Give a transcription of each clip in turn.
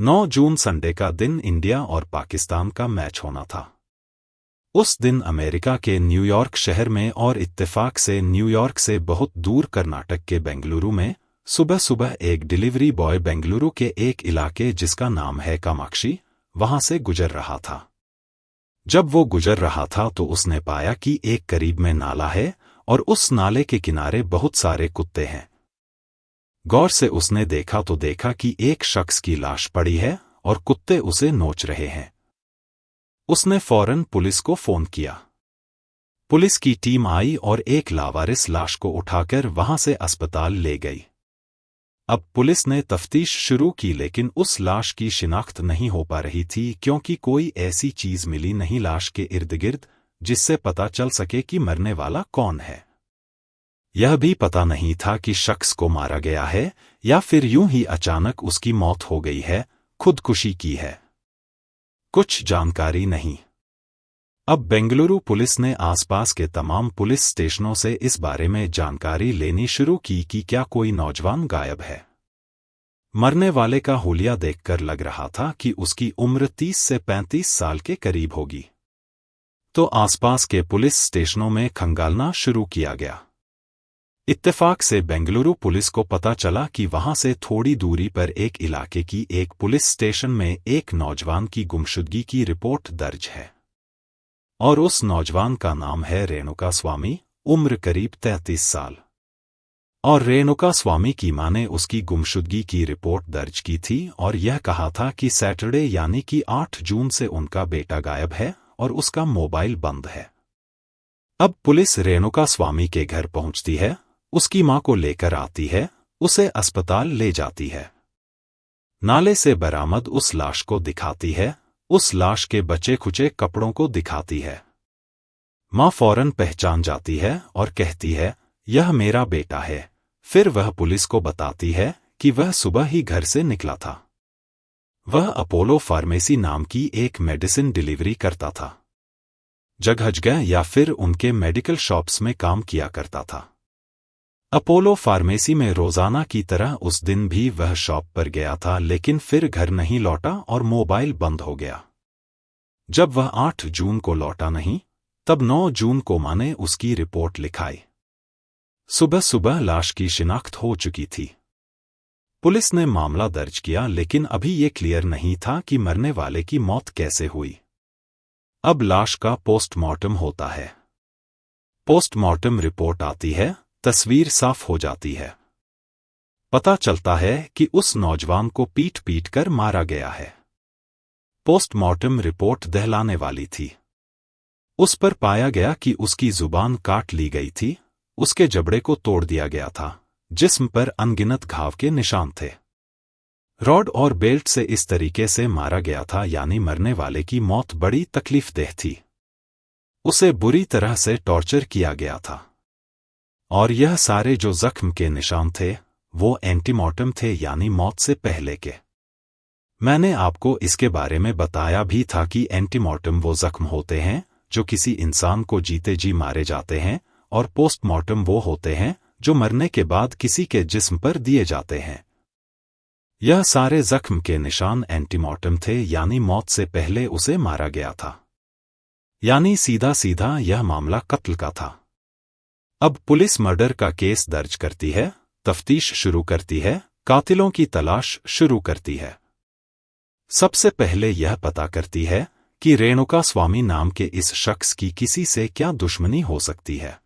9 जून Sunday का दिन India और पाकिस्तान का मैच होना था। उस दिन अमेरिका के न्यूयॉर्क शहर में और इत्तेफाक से न्यूयॉर्क से बहुत दूर कर्नाटक के बेंगलुरु में सुबह सुबह एक डिलीवरी बॉय बेंगलुरु के एक इलाके जिसका नाम है कामाक्षी वहां से गुजर रहा था। जब वो गुजर रहा था तो उसने पाया कि एक करीब में नाला है और उस नाले के किनारे बहुत सारे कुत्ते हैं। गौर से उसने देखा तो देखा कि एक शख्स की लाश पड़ी है और कुत्ते उसे नोच रहे हैं। उसने फौरन पुलिस को फोन किया। पुलिस की टीम आई और एक लावारिस लाश को उठाकर वहां से अस्पताल ले गई। अब पुलिस ने तफ्तीश शुरू की लेकिन उस लाश की शिनाख्त नहीं हो पा रही थी क्योंकि कोई ऐसी चीज मिली नहीं लाश के इर्द गिर्द जिससे पता चल सके कि मरने वाला कौन है। यह भी पता नहीं था कि शख्स को मारा गया है या फिर यूं ही अचानक उसकी मौत हो गई है, खुदकुशी की है। कुछ जानकारी नहीं। अब बेंगलुरु पुलिस ने आसपास के तमाम पुलिस स्टेशनों से इस बारे में जानकारी लेनी शुरू की कि क्या कोई नौजवान गायब है। मरने वाले का हुलिया देखकर लग रहा था कि उसकी उम्र 30 से 35 साल के करीब होगी। तो आसपास के पुलिस स्टेशनों में खंगालना शुरू किया गया। इत्तेफाक से बेंगलुरु पुलिस को पता चला कि वहां से थोड़ी दूरी पर एक इलाके की एक पुलिस स्टेशन में एक नौजवान की गुमशुदगी की रिपोर्ट दर्ज है और उस नौजवान का नाम है रेणुका स्वामी, उम्र करीब 33 साल। और रेणुका स्वामी की मां ने उसकी गुमशुदगी की रिपोर्ट दर्ज की थी और यह कहा था कि सैटरडे यानी कि 8 जून से उनका बेटा गायब है और उसका मोबाइल बंद है। अब पुलिस रेणुका स्वामी के घर पहुंचती है, उसकी मां को लेकर आती है, उसे अस्पताल ले जाती है। नाले से बरामद उस लाश को दिखाती है, उस लाश के बचे खुचे कपड़ों को दिखाती है। मां फौरन पहचान जाती है और कहती है, यह मेरा बेटा है। फिर वह पुलिस को बताती है कि वह सुबह ही घर से निकला था। वह अपोलो फार्मेसी नाम की एक मेडिसिन डिलीवरी करता था। जगह या फिर उनके मेडिकल शॉप्स में काम किया करता था। अपोलो फार्मेसी में रोजाना की तरह उस दिन भी वह शॉप पर गया था लेकिन फिर घर नहीं लौटा और मोबाइल बंद हो गया। जब वह 8 जून को लौटा नहीं, तब 9 जून को मां ने उसकी रिपोर्ट लिखाई। सुबह सुबह लाश की शिनाख्त हो चुकी थी। पुलिस ने मामला दर्ज किया लेकिन अभी ये क्लियर नहीं था कि मरने वाले की मौत कैसे हुई। अब लाश का पोस्टमार्टम होता है। पोस्टमार्टम रिपोर्ट आती है, तस्वीर साफ हो जाती है। पता चलता है कि उस नौजवान को पीट पीट कर मारा गया है। पोस्टमार्टम रिपोर्ट दहलाने वाली थी। उस पर पाया गया कि उसकी जुबान काट ली गई थी, उसके जबड़े को तोड़ दिया गया था, जिस्म पर अनगिनत घाव के निशान थे। रॉड और बेल्ट से इस तरीके से मारा गया था यानी मरने वाले की मौत बड़ी तकलीफदेह थी। उसे बुरी तरह से टॉर्चर किया गया था। और यह सारे जो जख्म के निशान थे वो एंटीमॉर्टम थे यानी मौत से पहले के। मैंने आपको इसके बारे में बताया भी था कि एंटीमॉर्टम वो जख्म होते हैं जो किसी इंसान को जीते जी मारे जाते हैं और पोस्टमार्टम वो होते हैं जो मरने के बाद किसी के जिस्म पर दिए जाते हैं। यह सारे जख्म के निशान एंटीमॉर्टम थे यानी मौत से पहले उसे मारा गया था। यानी सीधा सीधा यह मामला कत्ल का था। अब पुलिस मर्डर का केस दर्ज करती है, तफ्तीश शुरू करती है, कातिलों की तलाश शुरू करती है। सबसे पहले यह पता करती है कि रेणुका स्वामी नाम के इस शख्स की किसी से क्या दुश्मनी हो सकती है।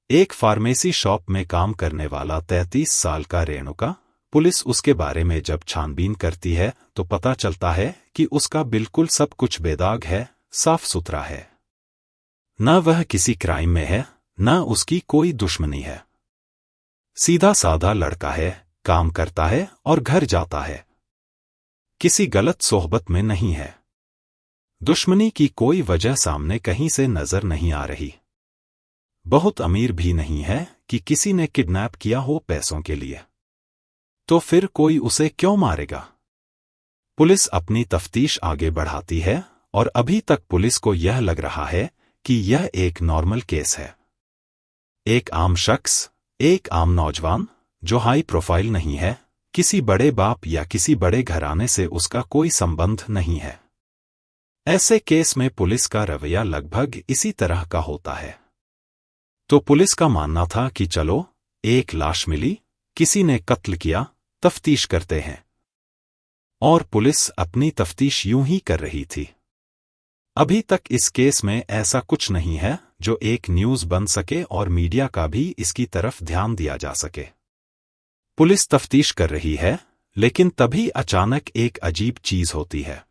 एक फार्मेसी शॉप में काम करने वाला 33 साल का रेणुका, पुलिस उसके बारे में जब छानबीन करती है तो पता चलता है कि उसका बिल्कुल सब कुछ बेदाग है, साफ सुथरा है। न वह किसी क्राइम में है, न उसकी कोई दुश्मनी है। सीधा साधा लड़का है, काम करता है और घर जाता है। किसी गलत सोहबत में नहीं है। दुश्मनी की कोई वजह सामने कहीं से नजर नहीं आ रही। बहुत अमीर भी नहीं है कि किसी ने किडनैप किया हो पैसों के लिए। तो फिर कोई उसे क्यों मारेगा? पुलिस अपनी तफ्तीश आगे बढ़ाती है और अभी तक पुलिस को यह लग रहा है कि यह एक नॉर्मल केस है। एक आम शख्स, एक आम नौजवान जो हाई प्रोफाइल नहीं है, किसी बड़े बाप या किसी बड़े घराने से उसका कोई संबंध नहीं है। ऐसे केस में पुलिस का रवैया लगभग इसी तरह का होता है। तो पुलिस का मानना था कि चलो, एक लाश मिली, किसी ने कत्ल किया, तफ्तीश करते हैं। और पुलिस अपनी तफ्तीश यूं ही कर रही थी। अभी तक इस केस में ऐसा कुछ नहीं है जो एक न्यूज़ बन सके और मीडिया का भी इसकी तरफ ध्यान दिया जा सके। पुलिस तफ्तीश कर रही है, लेकिन तभी अचानक एक अजीब चीज होती है।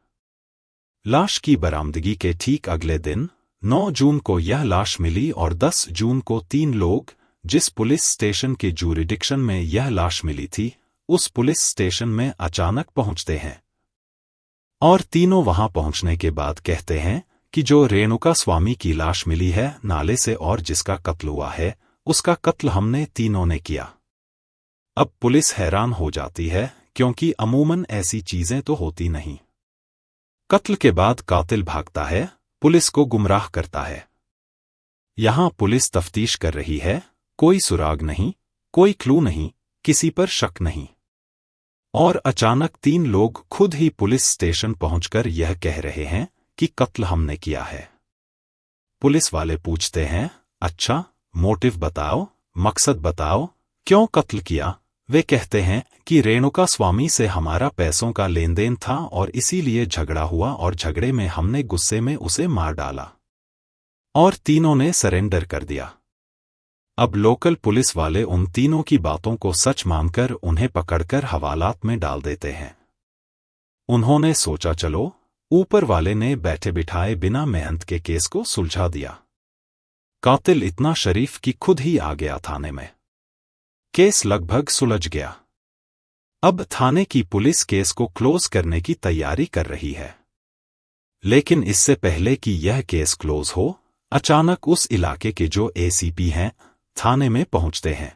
लाश की बरामदगी के ठीक अगले दिन 9 जून को यह लाश मिली और 10 जून को 3 लोग, जिस पुलिस स्टेशन के जूरिडिक्शन में यह लाश मिली थी, उस पुलिस स्टेशन में अचानक पहुंचते हैं। और तीनों वहां पहुंचने के बाद कहते हैं कि जो रेणुका स्वामी की लाश मिली है नाले से और जिसका कत्ल हुआ है, उसका कत्ल हमने तीनों ने किया। अब पुलिस हैरान हो जाती है, क्योंकि अमूमन ऐसी चीजें तो होती नहीं। कत्ल के बाद कातिल भागता है, पुलिस को गुमराह करता है। यहां पुलिस तफ्तीश कर रही है, कोई सुराग नहीं, कोई क्लू नहीं, किसी पर शक नहीं। और अचानक 3 लोग खुद ही पुलिस स्टेशन पहुंचकर यह कह रहे हैं कि कत्ल हमने किया है। पुलिस वाले पूछते हैं, अच्छा, मोटिव बताओ, मकसद बताओ, क्यों कत्ल किया? वे कहते हैं कि रेणुका स्वामी से हमारा पैसों का लेन देन था और इसीलिए झगड़ा हुआ और झगड़े में हमने गुस्से में उसे मार डाला। और तीनों ने सरेंडर कर दिया। अब लोकल पुलिस वाले उन तीनों की बातों को सच मानकर उन्हें पकड़कर हवालात में डाल देते हैं। उन्होंने सोचा चलो, ऊपर वाले ने बैठे बिठाए बिना मेहनत के केस को सुलझा दिया। कातिल इतना शरीफ कि खुद ही आ गया थाने में। केस लगभग सुलझ गया। अब थाने की पुलिस केस को क्लोज करने की तैयारी कर रही है। लेकिन इससे पहले कि यह केस क्लोज हो, अचानक उस इलाके के जो एसीपी हैं, थाने में पहुंचते हैं।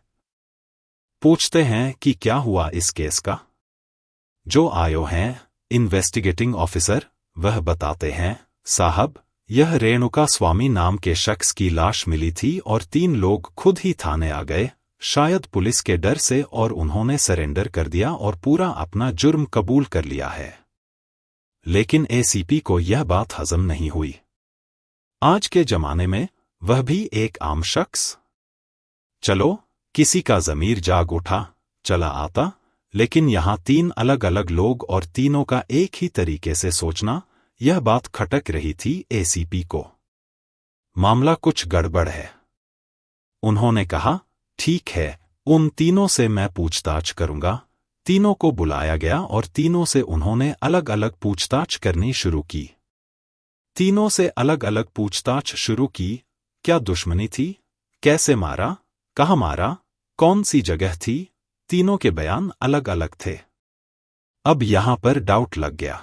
पूछते हैं कि क्या हुआ इस केस का। जो आयो हैं, इन्वेस्टिगेटिंग ऑफिसर, वह बताते हैं, साहब, यह रेणुका स्वामी नाम के शख्स की लाश मिली थी और 3 लोग खुद ही थाने आ गए, शायद पुलिस के डर से, और उन्होंने सरेंडर कर दिया और पूरा अपना जुर्म कबूल कर लिया है। लेकिन एसीपी को यह बात हजम नहीं हुई। आज के जमाने में वह भी एक आम शख्स। चलो, किसी का ज़मीर जाग उठा, चला आता, लेकिन यहां 3 अलग अलग लोग और तीनों का एक ही तरीके से सोचना, यह बात खटक रही थी एसीपी को। मामला कुछ गड़बड़ है। उन्होंने कहा, ठीक है, उन तीनों से मैं पूछताछ करूंगा। तीनों को बुलाया गया और तीनों से उन्होंने अलग अलग पूछताछ करनी शुरू की। तीनों से अलग अलग पूछताछ शुरू की। क्या दुश्मनी थी? कैसे मारा? कहाँ मारा? कौन सी जगह थी? तीनों के बयान अलग अलग थे। अब यहां पर डाउट लग गया।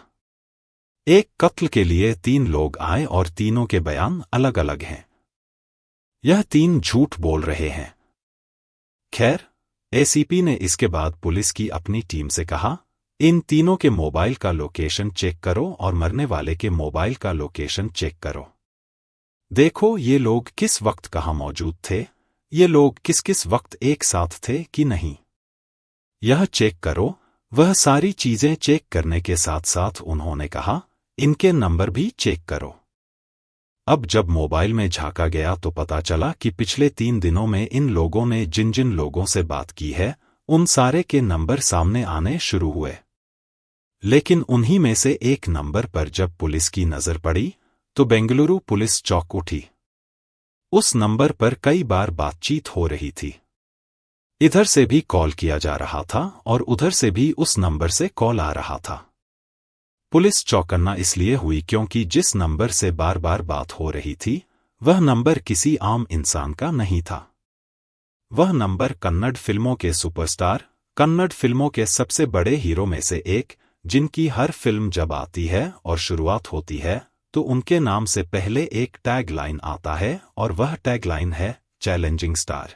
एक कत्ल के लिए 3 लोग आए और तीनों के बयान अलग अलग हैं। यह 3 झूठ बोल रहे हैं। खैर, एसीपी ने इसके बाद पुलिस की अपनी टीम से कहा, इन तीनों के मोबाइल का लोकेशन चेक करो और मरने वाले के मोबाइल का लोकेशन चेक करो। देखो ये लोग किस वक्त कहाँ मौजूद थे, ये लोग किस किस वक्त एक साथ थे कि नहीं, यह चेक करो। वह सारी चीजें चेक करने के साथ साथ उन्होंने कहा, इनके नंबर भी चेक करो। अब जब मोबाइल में झांका गया तो पता चला कि पिछले 3 दिनों में इन लोगों ने जिन जिन लोगों से बात की है, उन सारे के नंबर सामने आने शुरू हुए। लेकिन उन्हीं में से एक नंबर पर जब पुलिस की नजर पड़ी, तो बेंगलुरु पुलिस चौंक उठी। उस नंबर पर कई बार बातचीत हो रही थी। इधर से भी कॉल किया जा रहा था और उधर से भी उस नंबर से कॉल आ रहा था। पुलिस चौकन्ना इसलिए हुई क्योंकि जिस नंबर से बार बार बात हो रही थी, वह नंबर किसी आम इंसान का नहीं था। वह नंबर कन्नड़ फिल्मों के सुपरस्टार, कन्नड़ फिल्मों के सबसे बड़े हीरो में से एक, जिनकी हर फिल्म जब आती है और शुरुआत होती है तो उनके नाम से पहले एक टैग लाइन आता है और वह टैग लाइन है, चैलेंजिंग स्टार।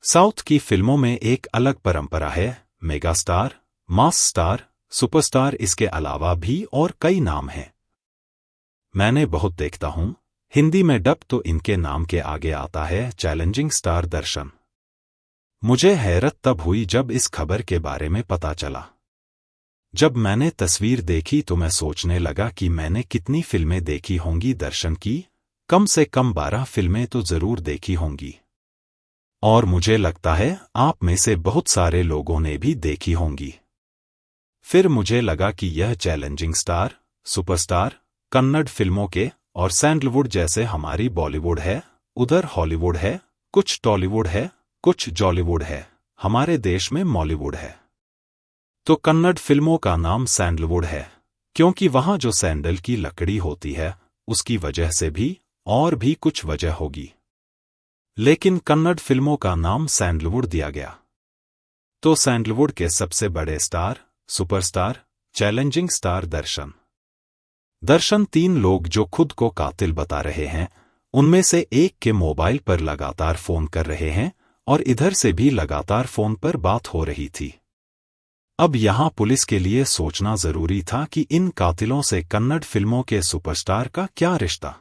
साउथ की फिल्मों में एक अलग परंपरा है, मेगा स्टार, मास स्टार, सुपरस्टार। इसके अलावा भी और कई नाम हैं। मैंने बहुत देखता हूं, हिंदी में डब तो इनके नाम के आगे आता है चैलेंजिंग स्टार दर्शन। मुझे हैरत तब हुई जब इस खबर के बारे में पता चला। जब मैंने तस्वीर देखी तो मैं सोचने लगा कि मैंने कितनी फिल्में देखी होंगी दर्शन की, कम से कम 12 फिल्में तो जरूर देखी होंगी। और मुझे लगता है आप में से बहुत सारे लोगों ने भी देखी होंगी। फिर मुझे लगा कि यह चैलेंजिंग स्टार, सुपरस्टार, कन्नड़ फिल्मों के और सैंडलवुड जैसे हमारी बॉलीवुड है, उधर हॉलीवुड है, कुछ टॉलीवुड है, कुछ जॉलीवुड है, हमारे देश में मॉलीवुड है। तो कन्नड़ फिल्मों का नाम सैंडलवुड है क्योंकि वहां जो सैंडल की लकड़ी होती है उसकी वजह से भी और भी कुछ वजह होगी, लेकिन कन्नड़ फिल्मों का नाम सैंडलवुड दिया गया। तो सैंडलवुड के सबसे बड़े स्टार, सुपरस्टार, चैलेंजिंग स्टार दर्शन 3 लोग जो खुद को कातिल बता रहे हैं, उनमें से एक के मोबाइल पर लगातार फोन कर रहे हैं और इधर से भी लगातार फोन पर बात हो रही थी। अब यहां पुलिस के लिए सोचना जरूरी था कि इन कातिलों से कन्नड़ फिल्मों के सुपरस्टार का क्या रिश्ता।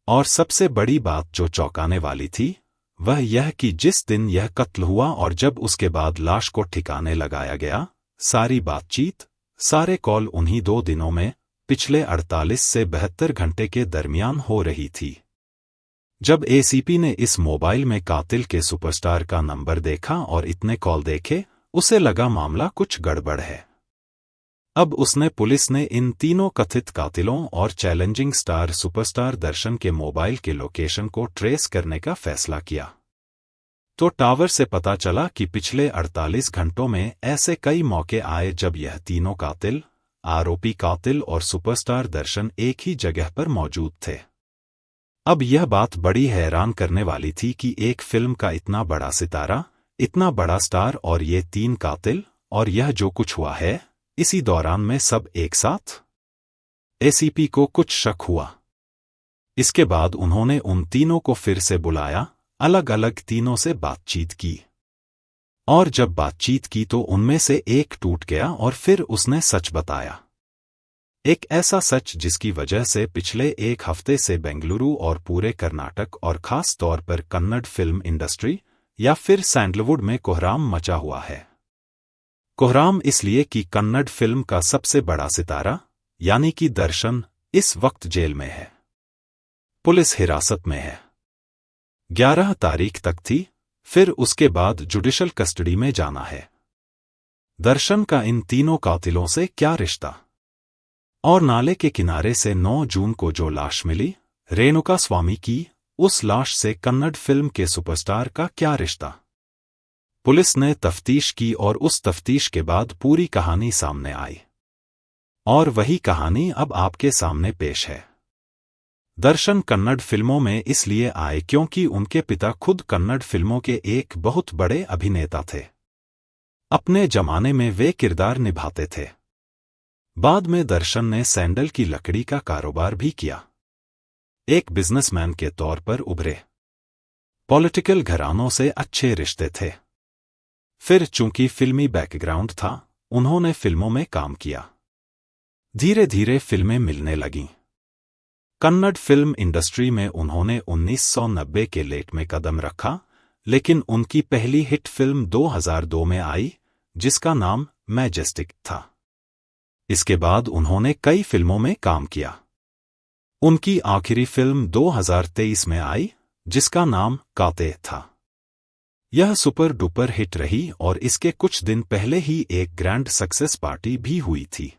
और सबसे बड़ी बात जो चौंकाने वाली थी वह यह कि जिस दिन यह कत्ल हुआ और जब उसके बाद लाश को ठिकाने लगाया गया, सारी बातचीत, सारे कॉल उन्हीं 2 दिनों में पिछले 48 से 72 घंटे के दरमियान हो रही थी। जब एसीपी ने इस मोबाइल में कातिल के सुपरस्टार का नंबर देखा और इतने कॉल देखे, उसे लगा मामला कुछ गड़बड़ है। अब उसने पुलिस ने इन तीनों कथित कातिलों और चैलेंजिंग स्टार सुपरस्टार दर्शन के मोबाइल के लोकेशन को ट्रेस करने का फैसला किया। तो टावर से पता चला कि पिछले 48 घंटों में ऐसे कई मौके आए जब यह तीनों कातिल, आरोपी कातिल और सुपरस्टार दर्शन एक ही जगह पर मौजूद थे। अब यह बात बड़ी हैरान करने वाली थी कि एक फिल्म का इतना बड़ा सितारा, इतना बड़ा स्टार और ये 3 कातिल, और यह जो कुछ हुआ है इसी दौरान में सब एक साथ। एसीपी को कुछ शक हुआ। इसके बाद उन्होंने उन तीनों को फिर से बुलाया, अलग अलग तीनों से बातचीत की। और जब बातचीत की तो उनमें से एक टूट गया और फिर उसने सच बताया। एक ऐसा सच जिसकी वजह से पिछले 1 हफ्ते से बेंगलुरु और पूरे कर्नाटक और खास तौर पर कन्नड़ फिल्म इंडस्ट्री या फिर सैंडलवुड में कोहराम मचा हुआ है। कोहराम इसलिए कि कन्नड़ फिल्म का सबसे बड़ा सितारा यानी कि दर्शन इस वक्त जेल में है, पुलिस हिरासत में है। 11 तारीख तक थी, फिर उसके बाद जुडिशल कस्टडी में जाना है। दर्शन का इन तीनों कातिलों से क्या रिश्ता? और नाले के किनारे से 9 जून को जो लाश मिली, रेणुका स्वामी की, उस लाश से कन्नड़ फिल्म के सुपरस्टार का क्या रिश्ता? पुलिस ने तफ्तीश की और उस तफ्तीश के बाद पूरी कहानी सामने आई। और वही कहानी अब आपके सामने पेश है। दर्शन कन्नड़ फिल्मों में इसलिए आए क्योंकि उनके पिता खुद कन्नड़ फिल्मों के एक बहुत बड़े अभिनेता थे। अपने जमाने में वे किरदार निभाते थे। बाद में दर्शन ने सैंडल की लकड़ी का कारोबार भी किया। एक बिजनेसमैन के तौर पर उभरे। पॉलिटिकल घरानों से अच्छे रिश्ते थे। फिर चूंकि फिल्मी बैकग्राउंड था, उन्होंने फिल्मों में काम किया। धीरे धीरे फिल्में मिलने लगीं। कन्नड़ फिल्म इंडस्ट्री में उन्होंने 1990 के लेट में कदम रखा, लेकिन उनकी पहली हिट फिल्म 2002 में आई, जिसका नाम मैजेस्टिक था। इसके बाद उन्होंने कई फिल्मों में काम किया। उनकी आखिरी फिल्म 2023 में आई, जिसका नाम काते था। यह सुपर डुपर हिट रही और इसके कुछ दिन पहले ही एक ग्रैंड सक्सेस पार्टी भी हुई थी।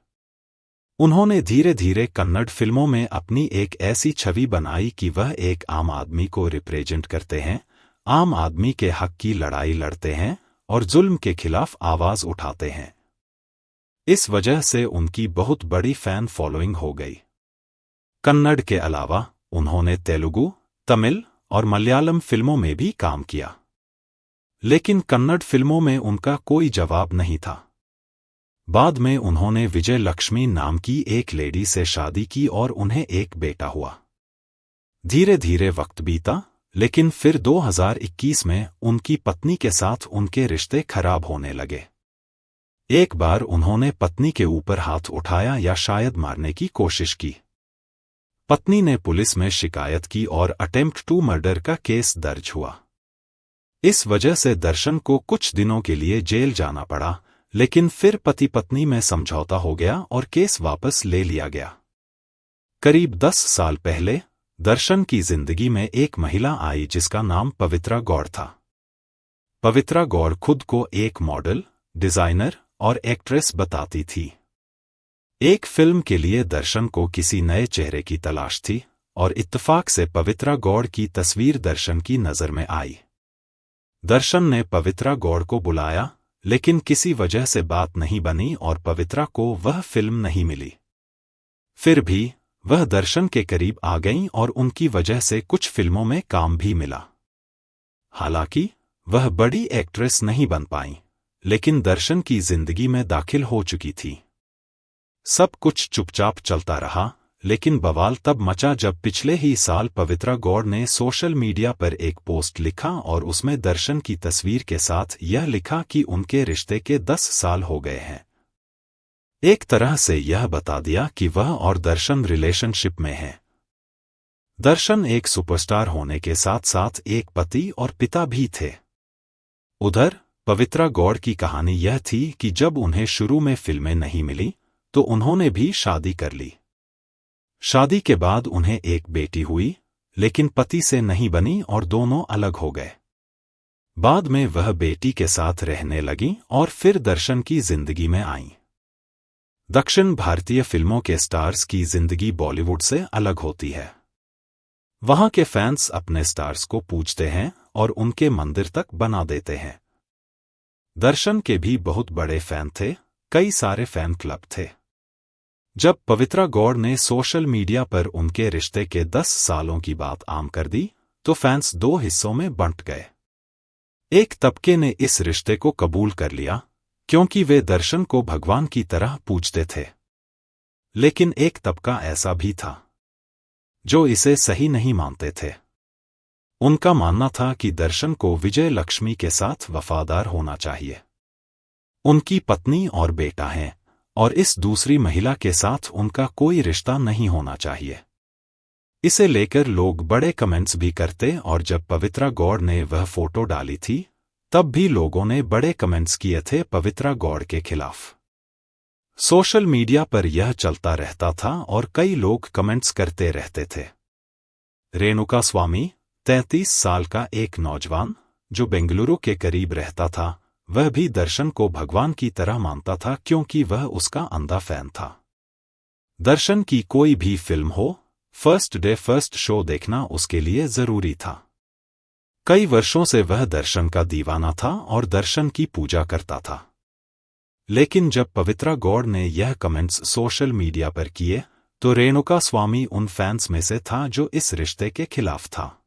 उन्होंने धीरे धीरे कन्नड़ फिल्मों में अपनी एक ऐसी छवि बनाई कि वह एक आम आदमी को रिप्रेजेंट करते हैं, आम आदमी के हक की लड़ाई लड़ते हैं और जुल्म के खिलाफ आवाज उठाते हैं। इस वजह से उनकी बहुत बड़ी फैन फॉलोइंग हो गई। कन्नड़ के अलावा उन्होंने तेलुगु, तमिल और मलयालम फिल्मों में भी काम किया, लेकिन कन्नड़ फिल्मों में उनका कोई जवाब नहीं था। बाद में उन्होंने विजय लक्ष्मी नाम की एक लेडी से शादी की और उन्हें एक बेटा हुआ। धीरे धीरे वक्त बीता, लेकिन फिर 2021 में उनकी पत्नी के साथ उनके रिश्ते खराब होने लगे। एक बार उन्होंने पत्नी के ऊपर हाथ उठाया या शायद मारने की कोशिश की। पत्नी ने पुलिस में शिकायत की और अटेम्प्ट टू मर्डर का केस दर्ज हुआ। इस वजह से दर्शन को कुछ दिनों के लिए जेल जाना पड़ा, लेकिन फिर पति पत्नी में समझौता हो गया और केस वापस ले लिया गया। करीब 10 साल पहले दर्शन की जिंदगी में एक महिला आई जिसका नाम पवित्रा गौड़ था। पवित्रा गौड़ खुद को एक मॉडल, डिजाइनर और एक्ट्रेस बताती थी। एक फिल्म के लिए दर्शन को किसी नए चेहरे की तलाश थी और इत्तेफाक से पवित्रा गौड़ की तस्वीर दर्शन की नजर में आई। दर्शन ने पवित्रा गौड़ को बुलाया, लेकिन किसी वजह से बात नहीं बनी और पवित्रा को वह फिल्म नहीं मिली। फिर भी वह दर्शन के करीब आ गईं और उनकी वजह से कुछ फिल्मों में काम भी मिला। हालांकि वह बड़ी एक्ट्रेस नहीं बन पाईं, लेकिन दर्शन की जिंदगी में दाखिल हो चुकी थी। सब कुछ चुपचाप चलता रहा, लेकिन बवाल तब मचा जब पिछले ही साल पवित्रा गौड़ ने सोशल मीडिया पर एक पोस्ट लिखा और उसमें दर्शन की तस्वीर के साथ यह लिखा कि उनके रिश्ते के 10 साल हो गए हैं। एक तरह से यह बता दिया कि वह और दर्शन रिलेशनशिप में हैं। दर्शन एक सुपरस्टार होने के साथ साथ एक पति और पिता भी थे। उधर पवित्रा गौड़ की कहानी यह थी कि जब उन्हें शुरू में फिल्में नहीं मिली तो उन्होंने भी शादी कर ली। शादी के बाद उन्हें एक बेटी हुई, लेकिन पति से नहीं बनी और दोनों अलग हो गए। बाद में वह बेटी के साथ रहने लगी और फिर दर्शन की जिंदगी में आईं। दक्षिण भारतीय फिल्मों के स्टार्स की जिंदगी बॉलीवुड से अलग होती है। वहां के फैंस अपने स्टार्स को पूजते हैं और उनके मंदिर तक बना देते हैं। दर्शन के भी बहुत बड़े फैन थे, कई सारे फैन क्लब थे। जब पवित्रा गौड़ ने सोशल मीडिया पर उनके रिश्ते के 10 सालों की बात आम कर दी, तो फैंस 2 हिस्सों में बंट गए। एक तबके ने इस रिश्ते को कबूल कर लिया, क्योंकि वे दर्शन को भगवान की तरह पूजते थे। लेकिन एक तबका ऐसा भी था जो इसे सही नहीं मानते थे। उनका मानना था कि दर्शन को विजय लक्ष्मी के साथ वफादार होना चाहिए। उनकी पत्नी और बेटा हैं और इस दूसरी महिला के साथ उनका कोई रिश्ता नहीं होना चाहिए। इसे लेकर लोग बड़े कमेंट्स भी करते और जब पवित्रा गौड़ ने वह फोटो डाली थी, तब भी लोगों ने बड़े कमेंट्स किए थे पवित्रा गौड़ के खिलाफ। सोशल मीडिया पर यह चलता रहता था और कई लोग कमेंट्स करते रहते थे। रेणुका स्वामी, 33 साल का एक नौजवान जो बेंगलुरु के करीब रहता था, वह भी दर्शन को भगवान की तरह मानता था क्योंकि वह उसका अंधा फैन था। दर्शन की कोई भी फिल्म हो, फर्स्ट डे फर्स्ट शो देखना उसके लिए जरूरी था। कई वर्षों से वह दर्शन का दीवाना था और दर्शन की पूजा करता था। लेकिन जब पवित्रा गौड़ ने यह कमेंट्स सोशल मीडिया पर किए, तो रेणुका स्वामी उन फैंस में से था जो इस रिश्ते के खिलाफ था।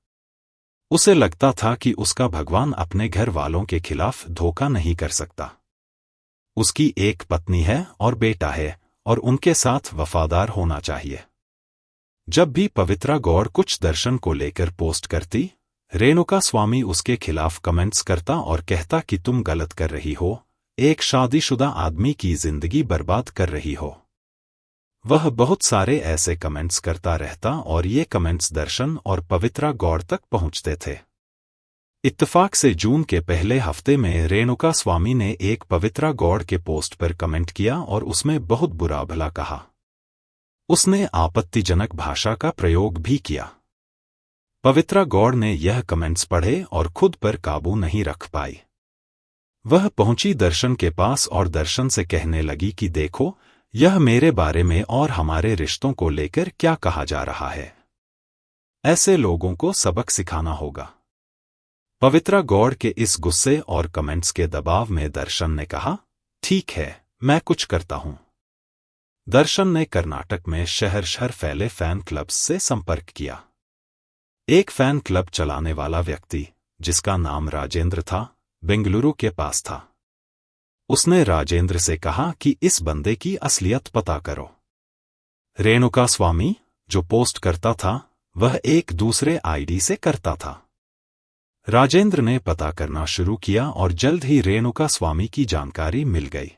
उसे लगता था कि उसका भगवान अपने घर वालों के खिलाफ धोखा नहीं कर सकता। उसकी एक पत्नी है और बेटा है और उनके साथ वफादार होना चाहिए। जब भी पवित्रा गौड़ कुछ दर्शन को लेकर पोस्ट करती, रेणुका स्वामी उसके खिलाफ कमेंट्स करता और कहता कि तुम गलत कर रही हो, एक शादीशुदा आदमी की जिंदगी बर्बाद कर रही हो। वह बहुत सारे ऐसे कमेंट्स करता रहता और ये कमेंट्स दर्शन और पवित्रा गौड़ तक पहुंचते थे। इत्तेफाक से जून के पहले हफ्ते में रेणुका स्वामी ने एक पवित्रा गौड़ के पोस्ट पर कमेंट किया और उसमें बहुत बुरा भला कहा। उसने आपत्तिजनक भाषा का प्रयोग भी किया। पवित्रा गौड़ ने यह कमेंट्स पढ़े और खुद पर काबू नहीं रख पाई। वह पहुंची दर्शन के पास और दर्शन से कहने लगी कि देखो, यह मेरे बारे में और हमारे रिश्तों को लेकर क्या कहा जा रहा है। ऐसे लोगों को सबक सिखाना होगा। पवित्रा गौड़ के इस गुस्से और कमेंट्स के दबाव में दर्शन ने कहा, ठीक है, मैं कुछ करता हूं। दर्शन ने कर्नाटक में शहर शहर फैले फैन क्लब्स से संपर्क किया। एक फैन क्लब चलाने वाला व्यक्ति, जिसका नाम राजेंद्र था, बेंगलुरु के पास था। उसने राजेंद्र से कहा कि इस बंदे की असलियत पता करो। रेणुका स्वामी, जो पोस्ट करता था, वह एक दूसरे आईडी से करता था। राजेंद्र ने पता करना शुरू किया और जल्द ही रेणुका स्वामी की जानकारी मिल गई।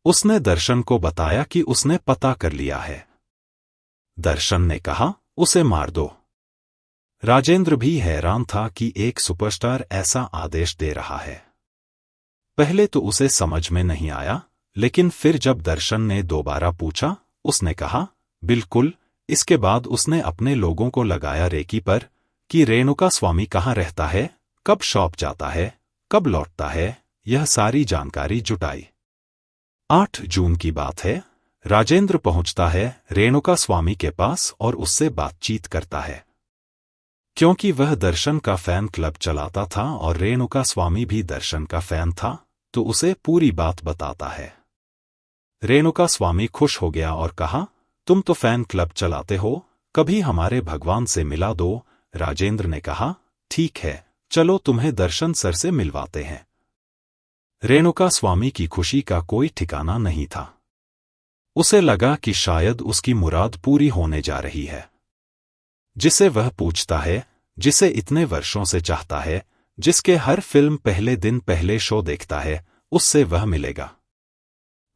उसने दर्शन को बताया कि उसने पता कर लिया है। दर्शन ने कहा, उसे मार दो। राजेंद्र भी हैरान था कि एक सुपरस्टार ऐसा आदेश दे रहा है। पहले तो उसे समझ में नहीं आया, लेकिन फिर जब दर्शन ने दोबारा पूछा, उसने कहा, बिल्कुल। इसके बाद उसने अपने लोगों को लगाया रेकी पर कि रेणुका स्वामी कहाँ रहता है, कब शॉप जाता है, कब लौटता है, यह सारी जानकारी जुटाई। 8 जून की बात है। राजेंद्र पहुंचता है रेणुका स्वामी के पास और उससे बातचीत करता है। क्योंकि वह दर्शन का फैन क्लब चलाता था और रेणुका स्वामी भी दर्शन का फैन था, तो उसे पूरी बात बताता है। रेणुका स्वामी खुश हो गया और कहा, तुम तो फैन क्लब चलाते हो, कभी हमारे भगवान से मिला दो। राजेंद्र ने कहा, ठीक है, चलो तुम्हें दर्शन सर से मिलवाते हैं। रेणुका स्वामी की खुशी का कोई ठिकाना नहीं था। उसे लगा कि शायद उसकी मुराद पूरी होने जा रही है। जिसे वह पूछता है, जिसे इतने वर्षों से चाहता है, जिसके हर फिल्म पहले दिन पहले शो देखता है, उससे वह मिलेगा।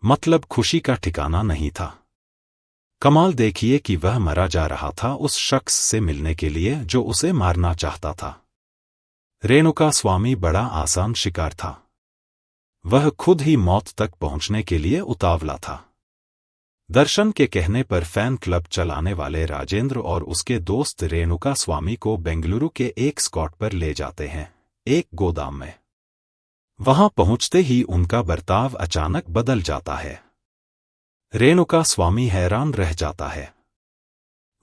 मतलब खुशी का ठिकाना नहीं था। कमाल देखिए कि वह मरा जा रहा था उस शख्स से मिलने के लिए जो उसे मारना चाहता था। रेणुका स्वामी बड़ा आसान शिकार था। वह खुद ही मौत तक पहुंचने के लिए उतावला था। दर्शन के कहने पर फैन क्लब चलाने वाले राजेंद्र और उसके दोस्त रेणुका स्वामी को बेंगलुरु के एक स्पॉट पर ले जाते हैं, एक गोदाम में। वहां पहुंचते ही उनका बर्ताव अचानक बदल जाता है। रेणुका स्वामी हैरान रह जाता है।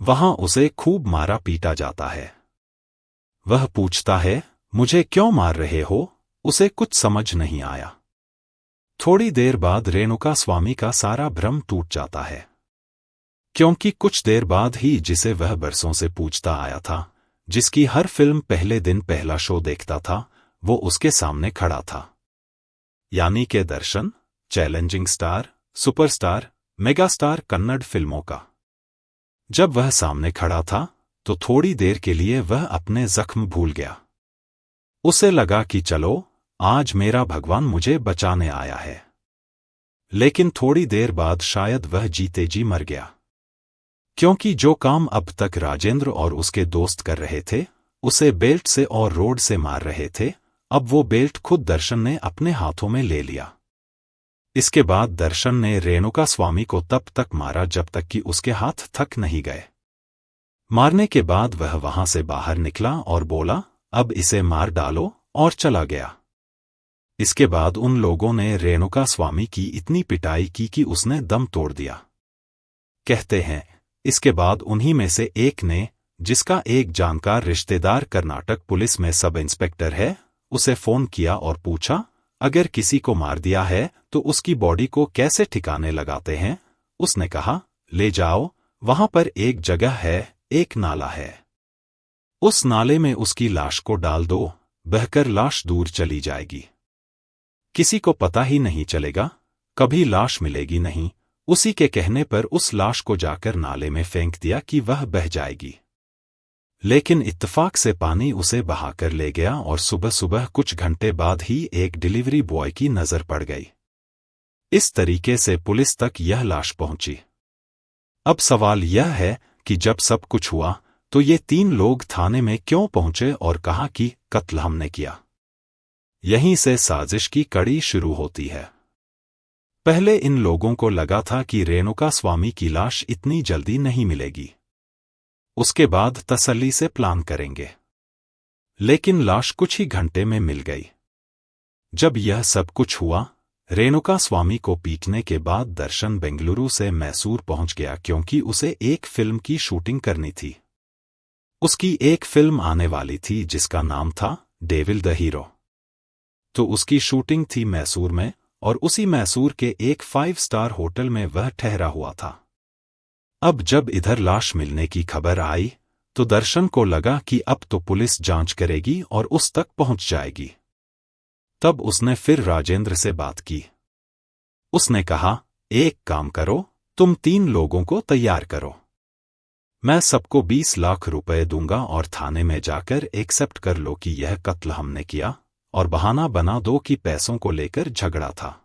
वहां उसे खूब मारा पीटा जाता है। वह पूछता है, मुझे क्यों मार रहे हो? उसे कुछ समझ नहीं आया। थोड़ी देर बाद रेणुका स्वामी का सारा भ्रम टूट जाता है, क्योंकि कुछ देर बाद ही जिसे वह बरसों से पूछता आया था, जिसकी हर फिल्म पहले दिन पहला शो देखता था, वो उसके सामने खड़ा था। यानी के Darshan, challenging star, superstar, megastar Kannada फिल्मों का। जब वह सामने खड़ा था, तो थोड़ी देर के लिए वह अपने जख्म भूल गया। उसे लगा कि चलो, आज मेरा भगवान मुझे बचाने आया है। लेकिन थोड़ी देर बाद शायद वह जीते जी मर गया। क्योंकि जो काम अब तक राजेंद्र और उसके दोस्त कर रहे थे, उसे बेल्ट से और रोड से मार रहे थे, अब वो बेल्ट खुद दर्शन ने अपने हाथों में ले लिया। इसके बाद दर्शन ने रेणुका स्वामी को तब तक मारा जब तक कि उसके हाथ थक नहीं गए। मारने के बाद वह वहां से बाहर निकला और बोला, अब इसे मार डालो, और चला गया। इसके बाद उन लोगों ने रेणुका स्वामी की इतनी पिटाई की कि उसने दम तोड़ दिया। कहते हैं, इसके बाद उन्हीं में से एक ने, जिसका एक जानकार रिश्तेदार कर्नाटक पुलिस में सब इंस्पेक्टर है, उसे फोन किया और पूछा, अगर किसी को मार दिया है तो उसकी बॉडी को कैसे ठिकाने लगाते हैं? उसने कहा, ले जाओ, वहां पर एक जगह है, एक नाला है। उस नाले में उसकी लाश को डाल दो, बहकर लाश दूर चली जाएगी। किसी को पता ही नहीं चलेगा, कभी लाश मिलेगी नहीं। उसी के कहने पर उस लाश को जाकर नाले में फेंक दिया कि वह बह जाएगी। लेकिन इत्तेफाक से पानी उसे बहाकर ले गया और सुबह सुबह कुछ घंटे बाद ही एक डिलीवरी बॉय की नजर पड़ गई। इस तरीके से पुलिस तक यह लाश पहुंची। अब सवाल यह है कि जब सब कुछ हुआ, तो ये 3 लोग थाने में क्यों पहुंचे और कहा कि कत्ल हमने किया? यहीं से साजिश की कड़ी शुरू होती है। पहले इन लोगों को लगा था कि रेणुका स्वामी की लाश इतनी जल्दी नहीं मिलेगी। उसके बाद तसल्ली से प्लान करेंगे। लेकिन लाश कुछ ही घंटे में मिल गई। जब यह सब कुछ हुआ, रेणुका स्वामी को पीटने के बाद दर्शन बेंगलुरु से मैसूर पहुंच गया, क्योंकि उसे एक फिल्म की शूटिंग करनी थी। उसकी एक फिल्म आने वाली थी जिसका नाम था डेविल द हीरो। तो उसकी शूटिंग थी मैसूर में, और उसी मैसूर के एक 5 स्टार होटल में वह ठहरा हुआ था। अब जब इधर लाश मिलने की खबर आई, तो दर्शन को लगा कि अब तो पुलिस जांच करेगी और उस तक पहुंच जाएगी। तब उसने फिर राजेंद्र से बात की। उसने कहा, एक काम करो, तुम 3 लोगों को तैयार करो। मैं सबको 20 लाख रुपए दूंगा और थाने में जाकर एक्सेप्ट कर लो कि यह कत्ल हमने किया, और बहाना बना दो कि पैसों को लेकर झगड़ा था।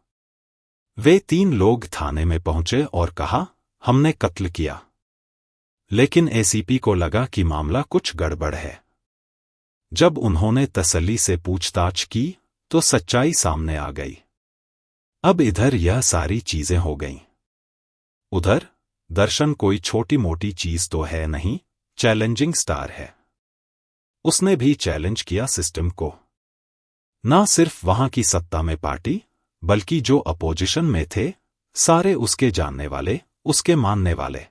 वे 3 लोग थाने में पहुंचे और कहा, हमने कत्ल किया। लेकिन एसीपी को लगा कि मामला कुछ गड़बड़ है। जब उन्होंने तसल्ली से पूछताछ की तो सच्चाई सामने आ गई। अब इधर यह सारी चीजें हो गईं। उधर दर्शन कोई छोटी मोटी चीज तो है नहीं, चैलेंजिंग स्टार है। उसने भी चैलेंज किया सिस्टम को। ना सिर्फ वहां की सत्ता में पार्टी, बल्कि जो अपोजिशन में थे, सारे उसके जानने वाले, उसके मानने वाले।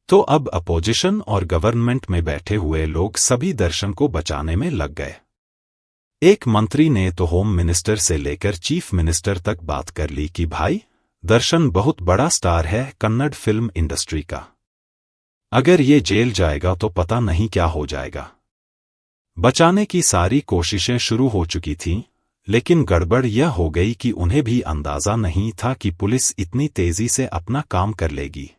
तो अब अपोजिशन और गवर्नमेंट में बैठे हुए लोग सभी दर्शन को बचाने में लग गए। एक मंत्री ने तो होम मिनिस्टर से लेकर चीफ मिनिस्टर तक बात कर ली कि भाई, दर्शन बहुत बड़ा स्टार है कन्नड़ फिल्म इंडस्ट्री का। अगर ये जेल जाएगा तो पता नहीं क्या हो जाएगा। बचाने की सारी कोशिशें शुरू हो चुकी थीं, लेकिन गड़बड़ यह हो गई कि उन्हें भी अंदाजा नहीं था कि पुलिस इतनी तेजी से अपना काम कर लेगी।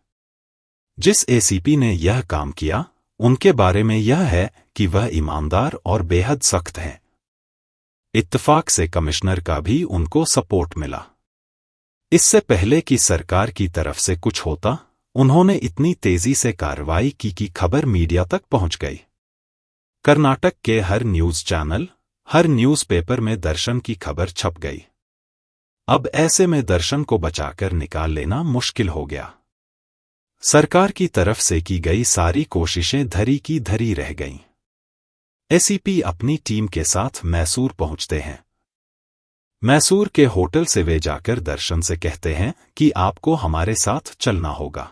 जिस एसीपी ने यह काम किया, उनके बारे में यह है कि वह ईमानदार और बेहद सख्त हैं। इत्तेफाक से कमिश्नर का भी उनको सपोर्ट मिला। इससे पहले कि सरकार की तरफ से कुछ होता, उन्होंने इतनी तेजी से कार्रवाई की कि खबर मीडिया तक पहुंच गई। कर्नाटक के हर न्यूज चैनल, हर न्यूज़पेपर में दर्शन की खबर छप गई। अब ऐसे में दर्शन को बचाकर निकाल लेना मुश्किल हो गया। सरकार की तरफ से की गई सारी कोशिशें धरी की धरी रह गईं। एसीपी अपनी टीम के साथ मैसूर पहुंचते हैं। मैसूर के होटल से वे जाकर दर्शन से कहते हैं कि आपको हमारे साथ चलना होगा।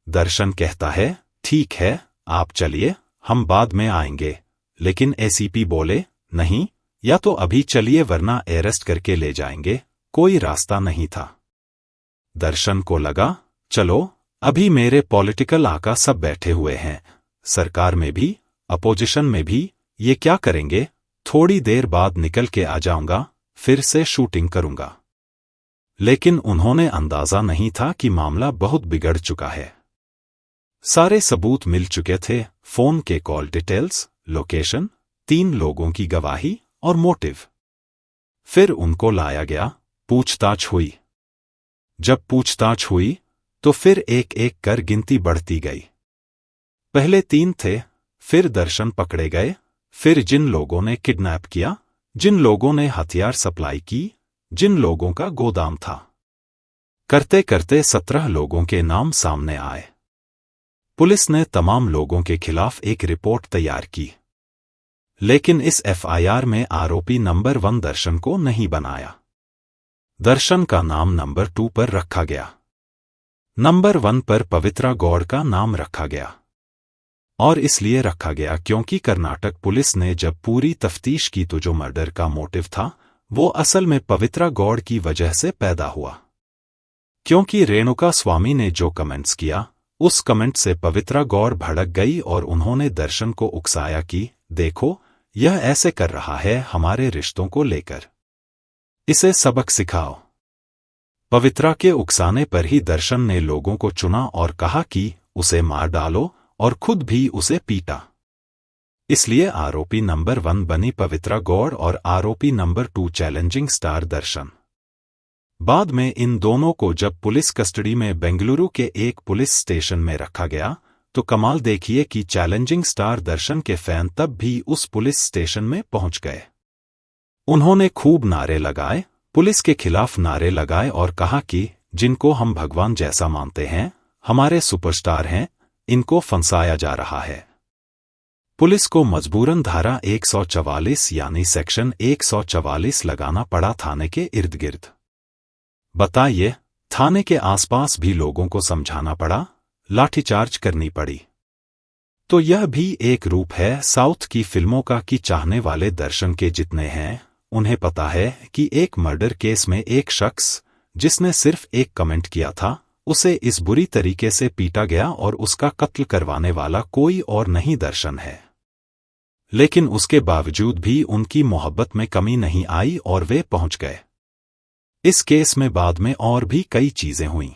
दर्शन कहता है, ठीक है, आप चलिए, हम बाद में आएंगे। लेकिन एसीपी बोले, नहीं, या तो अभी चलिए वरना अरेस्ट करके ले जाएंगे। कोई रास्ता नहीं था। दर्शन को लगा, चलो, अभी मेरे पॉलिटिकल आका सब बैठे हुए हैं, सरकार में भी, अपोजिशन में भी, ये क्या करेंगे, थोड़ी देर बाद निकल के आ जाऊंगा, फिर से शूटिंग करूंगा। लेकिन उन्होंने अंदाजा नहीं था कि मामला बहुत बिगड़ चुका है। सारे सबूत मिल चुके थे, फोन के कॉल डिटेल्स, लोकेशन, 3 लोगों की गवाही और मोटिव। फिर उनको लाया गया, पूछताछ हुई। जब पूछताछ हुई तो फिर एक एक कर गिनती बढ़ती गई। पहले 3 थे, फिर दर्शन पकड़े गए, फिर जिन लोगों ने किडनैप किया, जिन लोगों ने हथियार सप्लाई की, जिन लोगों का गोदाम था। करते करते 17 लोगों के नाम सामने आए। पुलिस ने तमाम लोगों के खिलाफ एक रिपोर्ट तैयार की, लेकिन इस एफआईआर में आरोपी नंबर 1 दर्शन को नहीं बनाया। दर्शन का नाम नंबर 2 पर रखा गया। नंबर 1 पर पवित्रा गौड़ का नाम रखा गया। और इसलिए रखा गया क्योंकि कर्नाटक पुलिस ने जब पूरी तफ्तीश की तो जो मर्डर का मोटिव था, वो असल में पवित्रा गौड़ की वजह से पैदा हुआ। क्योंकि रेणुका स्वामी ने जो कमेंट्स किया, उस कमेंट से पवित्रा गौड़ भड़क गई और उन्होंने दर्शन को उकसाया कि देखो, यह ऐसे कर रहा है हमारे रिश्तों को लेकर, इसे सबक सिखाओ। पवित्रा के उकसाने पर ही दर्शन ने लोगों को चुना और कहा कि उसे मार डालो, और खुद भी उसे पीटा। इसलिए आरोपी नंबर 1 बनी पवित्रा गौड़ और आरोपी नंबर 2 चैलेंजिंग स्टार दर्शन। बाद में इन दोनों को जब पुलिस कस्टडी में बेंगलुरु के एक पुलिस स्टेशन में रखा गया, तो कमाल देखिए कि चैलेंजिंग स्टार दर्शन के फैन तब भी उस पुलिस स्टेशन में पहुंच गए। उन्होंने खूब नारे लगाए, पुलिस के खिलाफ नारे लगाए और कहा कि जिनको हम भगवान जैसा मानते हैं, हमारे सुपरस्टार हैं, इनको फंसाया जा रहा है। पुलिस को मजबूरन धारा 144 यानी सेक्शन 144 लगाना पड़ा थाने के इर्द गिर्द। बताइए, थाने के आसपास भी लोगों को समझाना पड़ा, लाठीचार्ज करनी पड़ी। तो यह भी एक रूप है साउथ की फिल्मों का कि चाहने वाले दर्शन के जितने हैं, उन्हें पता है कि एक मर्डर केस में एक शख्स, जिसने सिर्फ एक कमेंट किया था, उसे इस बुरी तरीके से पीटा गया और उसका कत्ल करवाने वाला कोई और नहीं दर्शन है। लेकिन उसके बावजूद भी उनकी मोहब्बत में कमी नहीं आई और वे पहुंच गए। इस केस में बाद में और भी कई चीजें हुईं।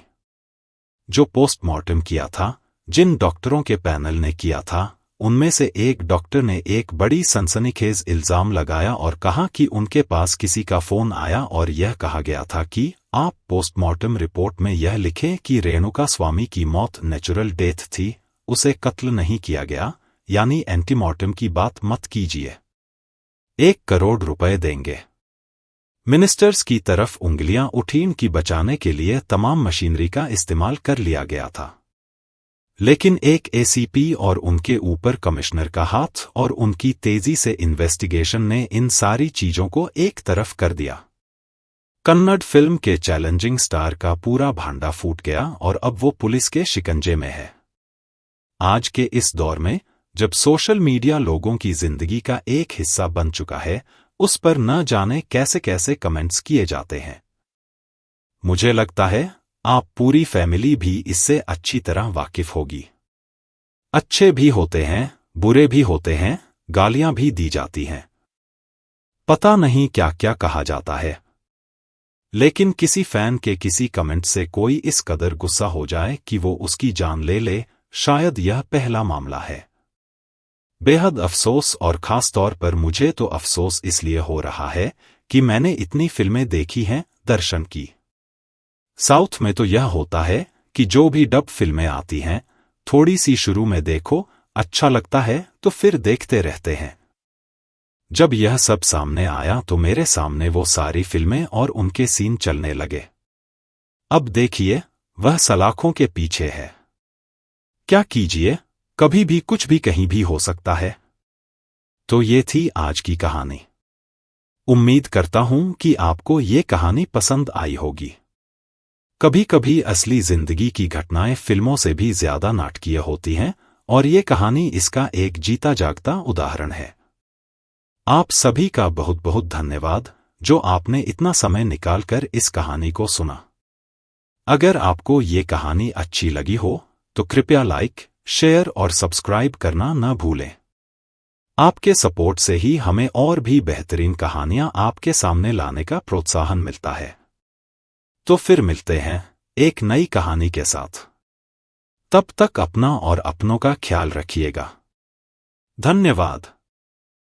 जो पोस्टमार्टम किया था, जिन डॉक्टरों के पैनल ने किया था, उनमें से एक डॉक्टर ने एक बड़ी सनसनीखेज इल्जाम लगाया और कहा कि उनके पास किसी का फोन आया और यह कहा गया था कि आप पोस्टमार्टम रिपोर्ट में यह लिखें कि रेणुका स्वामी की मौत नेचुरल डेथ थी, उसे कत्ल नहीं किया गया, यानी एंटीमॉर्टम की बात मत कीजिए। 1 करोड़ रुपए देंगे। मिनिस्टर्स की तरफ उंगलियां उठी। इनकी बचाने के लिए तमाम मशीनरी का इस्तेमाल कर लिया गया था, लेकिन एक एसीपी और उनके ऊपर कमिश्नर का हाथ और उनकी तेजी से इन्वेस्टिगेशन ने इन सारी चीजों को एक तरफ कर दिया। कन्नड़ फिल्म के चैलेंजिंग स्टार का पूरा भांडा फूट गया और अब वो पुलिस के शिकंजे में है। आज के इस दौर में, जब सोशल मीडिया लोगों की जिंदगी का एक हिस्सा बन चुका है, उस पर न जाने कैसे कैसे कमेंट्स किए जाते हैं। मुझे लगता है आप पूरी फैमिली भी इससे अच्छी तरह वाकिफ होगी। अच्छे भी होते हैं, बुरे भी होते हैं, गालियां भी दी जाती हैं, पता नहीं क्या क्या कहा जाता है। लेकिन किसी फैन के किसी कमेंट से कोई इस कदर गुस्सा हो जाए कि वो उसकी जान ले ले, शायद यह पहला मामला है। बेहद अफसोस, और खास तौर पर मुझे तो अफसोस इसलिए हो रहा है कि मैंने इतनी फिल्में देखी हैं, दर्शन की। साउथ में तो यह होता है कि जो भी डब फिल्में आती हैं, थोड़ी सी शुरू में देखो, अच्छा लगता है तो फिर देखते रहते हैं। जब यह सब सामने आया तो मेरे सामने वो सारी फिल्में और उनके सीन चलने लगे। अब देखिए, वह सलाखों के पीछे है। क्या कीजिए, कभी भी कुछ भी कहीं भी हो सकता है। तो ये थी आज की कहानी। उम्मीद करता हूं कि आपको ये कहानी पसंद आई होगी। कभी कभी असली जिंदगी की घटनाएं फिल्मों से भी ज्यादा नाटकीय होती हैं, और ये कहानी इसका एक जीता जागता उदाहरण है। आप सभी का बहुत बहुत धन्यवाद, जो आपने इतना समय निकालकर इस कहानी को सुना। अगर आपको ये कहानी अच्छी लगी हो, तो कृपया लाइक, शेयर और सब्सक्राइब करना न भूलें। आपके सपोर्ट से ही हमें और भी बेहतरीन कहानियां आपके सामने लाने का प्रोत्साहन मिलता है। तो फिर मिलते हैं एक नई कहानी के साथ। तब तक अपना और अपनों का ख्याल रखिएगा। धन्यवाद।